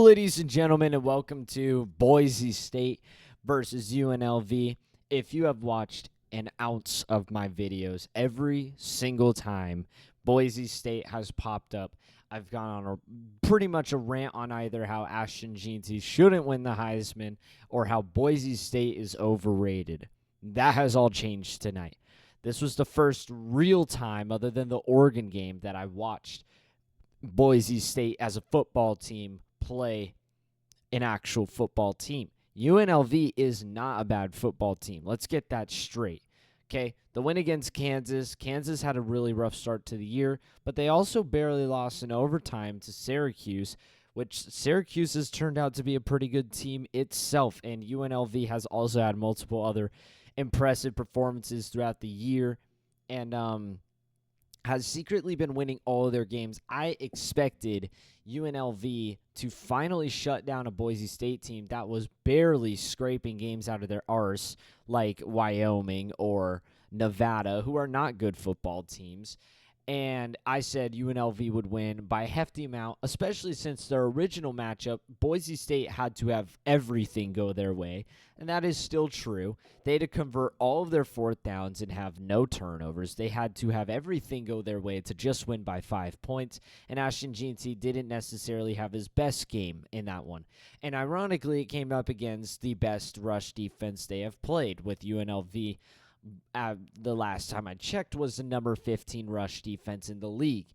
Hello, ladies and gentlemen, and welcome to Boise State versus UNLV. If you have watched an ounce of my videos, every single time Boise State has popped up, I've gone on pretty much a rant on either how Ashton Jeanty shouldn't win the Heisman or how Boise State is overrated. That has all changed tonight. This was the first real time, other than the Oregon game, that I watched Boise State as a football team play an actual football team. UNLV is not a bad football team. Let's get that straight. Okay, the win against Kansas. Kansas had a really rough start to the year, but they also barely lost in overtime to Syracuse, which Syracuse has turned out to be a pretty good team itself, and UNLV has also had multiple other impressive performances throughout the year, and has secretly been winning all of their games. I expected UNLV to finally shut down a Boise State team that was barely scraping games out of their arse, like Wyoming or Nevada, who are not good football teams. And I said UNLV would win by a hefty amount, especially since their original matchup, Boise State had to have everything go their way, and that is still true. They had to convert all of their fourth downs and have no turnovers. They had to have everything go their way to just win by 5 points, and Ashton Jeanty didn't necessarily have his best game in that one. And ironically, it came up against the best rush defense they have played, with UNLV the last time I checked was the number 15 rush defense in the league,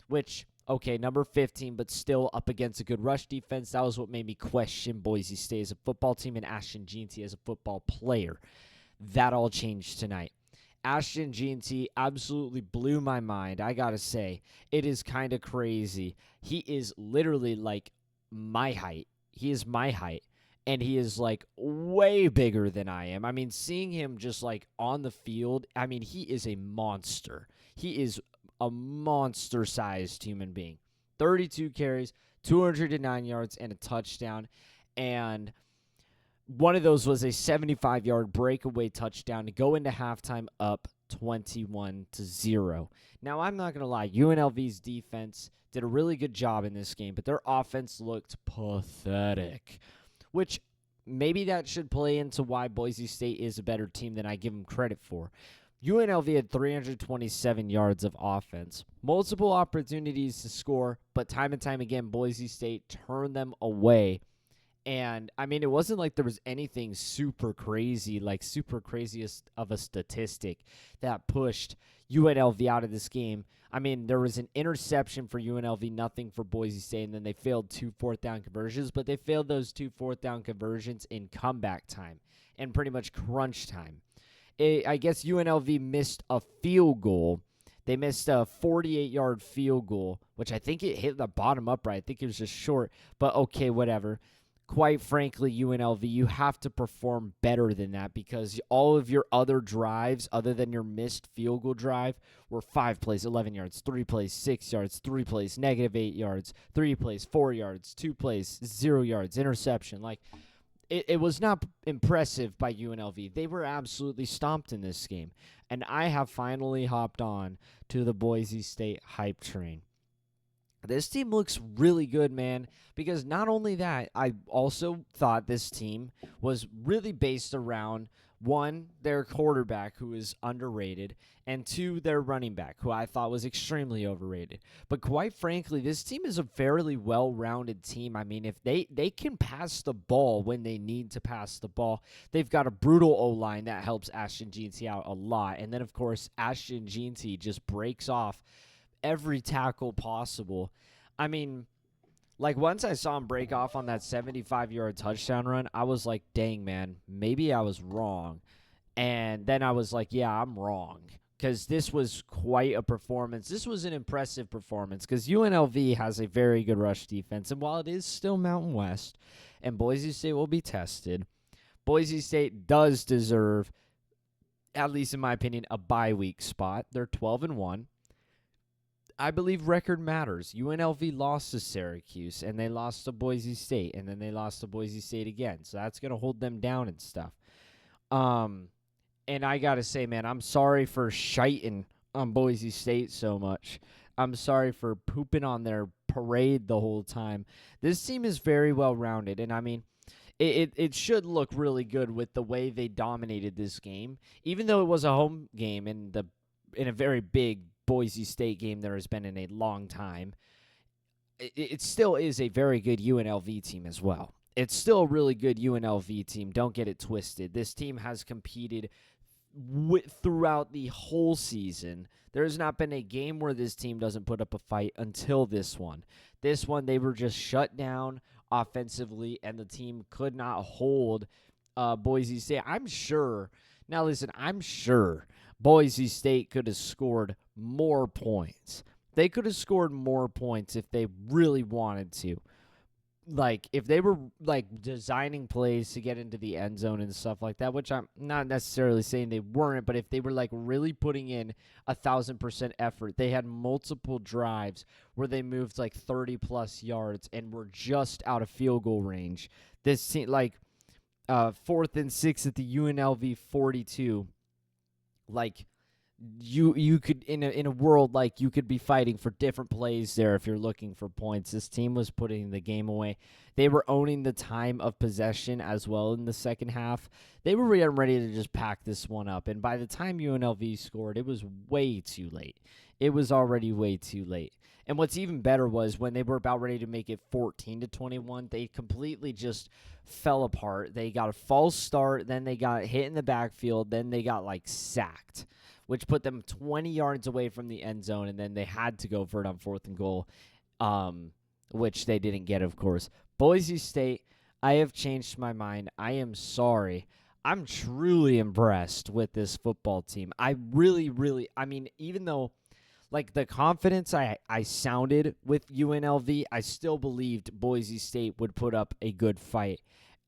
which, okay, number 15, but still up against a good rush defense. That was what made me question Boise State as a football team and Ashton Jeanty as a football player. That all changed tonight. Ashton Jeanty absolutely blew my mind. I gotta say, it is kind of crazy. He is literally like my height. He is my height. And he is, like, way bigger than I am. I mean, seeing him just, like, on the field, I mean, he is a monster. He is a monster-sized human being. 32 carries, 209 yards, and a touchdown. And one of those was a 75-yard breakaway touchdown to go into halftime up 21-0. Now, I'm not going to lie. UNLV's defense did a really good job in this game, but their offense looked pathetic, which maybe that should play into why Boise State is a better team than I give them credit for. UNLV had 327 yards of offense, multiple opportunities to score, but time and time again, Boise State turned them away. And, I mean, it wasn't like there was anything super crazy, like super craziest of a statistic that pushed UNLV out of this game. I mean, there was an interception for UNLV, nothing for Boise State, and then they failed 2 fourth-down conversions, but they failed those 2 fourth-down conversions in comeback time and pretty much crunch time. I guess UNLV missed a field goal. They missed a 48-yard field goal, which I think it hit the bottom upright. I think it was just short, but okay, whatever. Quite frankly, UNLV, you have to perform better than that because all of your other drives, other than your missed field goal drive, were 5 plays, 11 yards, 3 plays, 6 yards, 3 plays, -8 yards, 3 plays, 4 yards, 2 plays, 0 yards, interception. Like, it was not impressive by UNLV. They were absolutely stomped in this game. And I have finally hopped on to the Boise State hype train. This team looks really good, man, because not only that, I also thought this team was really based around, one, their quarterback, who is underrated, and two, their running back, who I thought was extremely overrated. But quite frankly, this team is a fairly well-rounded team. I mean, if they can pass the ball when they need to pass the ball, they've got a brutal O-line that helps Ashton Jeanty out a lot. And then, of course, Ashton Jeanty just breaks off every tackle possible. I mean, like, once I saw him break off on that 75-yard touchdown run, I was like, dang, man, maybe I was wrong. And then I was like, yeah, I'm wrong, because this was quite a performance. This was an impressive performance because UNLV has a very good rush defense. And while it is still Mountain West and Boise State will be tested, Boise State does deserve, at least in my opinion, a bye week spot. They're 12-1. I believe record matters. UNLV lost to Syracuse, and they lost to Boise State, and then they lost to Boise State again. So that's going to hold them down and stuff. And I got to say, man, I'm sorry for shiting on Boise State so much. I'm sorry for pooping on their parade the whole time. This team is very well rounded, and I mean, it should look really good with the way they dominated this game, even though it was a home game in a very big Boise State game there has been in a long time. It still is a very good UNLV team as well. It's still a really good UNLV team. Don't get it twisted. This team has competed throughout the whole season. There has not been a game where this team doesn't put up a fight until this one. This one, they were just shut down offensively, and the team could not hold Boise State. I'm sure Boise State could have scored more points. They could have scored more points if they really wanted to. Like, if they were, like, designing plays to get into the end zone and stuff like that, which I'm not necessarily saying they weren't, but if they were, like, really putting in 1,000% effort, they had multiple drives where they moved, like, 30-plus yards and were just out of field goal range. This team, like, 4th and 6 at the UNLV 42, like, you could in a world like you could be fighting for different plays there if you're looking for points. This team was putting the game away. They were owning the time of possession as well in the second half. They were getting ready to just pack this one up, and by the time UNLV scored, it was way too late. It was already way too late. And what's even better was when they were about ready to make it 14-21, they completely just fell apart. They got a false start, then they got hit in the backfield, then they got like sacked, which put them 20 yards away from the end zone, and then they had to go for it on 4th and goal, which they didn't get, of course. Boise State, I have changed my mind. I am sorry. I'm truly impressed with this football team. I mean, even though, like, the confidence I sounded with UNLV, I still believed Boise State would put up a good fight,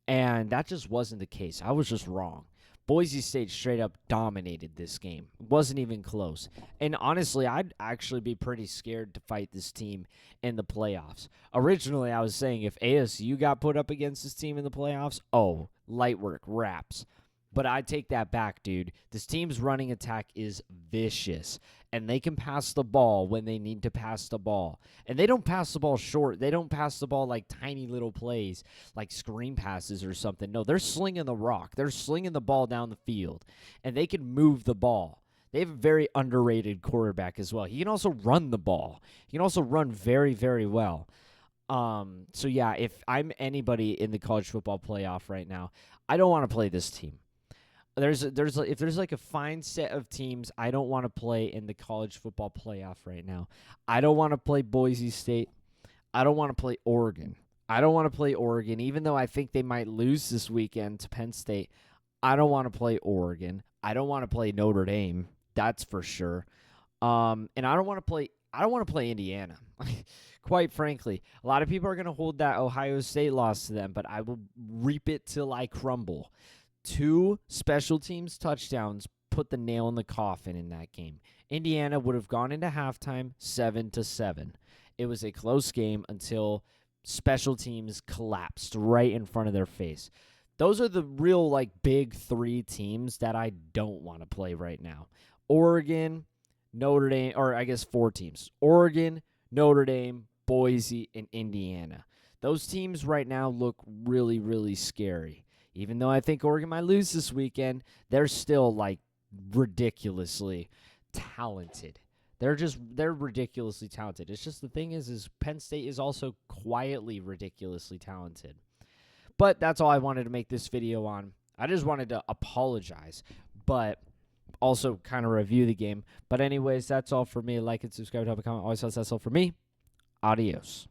and that just wasn't the case. I was just wrong. Boise State straight up dominated this game. It wasn't even close. And honestly, I'd actually be pretty scared to fight this team in the playoffs. Originally, I was saying if ASU got put up against this team in the playoffs, oh, light work, wraps. But I take that back, dude. This team's running attack is vicious, and they can pass the ball when they need to pass the ball. And they don't pass the ball short. They don't pass the ball like tiny little plays, like screen passes or something. No, they're slinging the rock. They're slinging the ball down the field, and they can move the ball. They have a very underrated quarterback as well. He can also run the ball. He can also run very, very well. So, yeah, if I'm anybody in the college football playoff right now, I don't want to play this team. If there's like a fine set of teams I don't want to play in the college football playoff right now. I don't want to play Boise State. I don't want to play Oregon. Even though I think they might lose this weekend to Penn State. I don't want to play Oregon. I don't want to play Notre Dame. That's for sure. And I don't want to play Indiana. Quite frankly, a lot of people are going to hold that Ohio State loss to them, but I will reap it till I crumble. 2 special teams touchdowns put the nail in the coffin in that game. Indiana would have gone into halftime 7-7. It was a close game until special teams collapsed right in front of their face. Those are the real, like, big 3 teams that I don't want to play right now. Oregon, Notre Dame, or I guess 4 teams. Oregon, Notre Dame, Boise, and Indiana. Those teams right now look really, really scary. Even though I think Oregon might lose this weekend, they're still, like, ridiculously talented. They're ridiculously talented. It's just the thing is Penn State is also quietly ridiculously talented. But that's all I wanted to make this video on. I just wanted to apologize, but also kind of review the game. But anyways, that's all for me. Like and subscribe, drop a comment. Always that's all for me. Adios.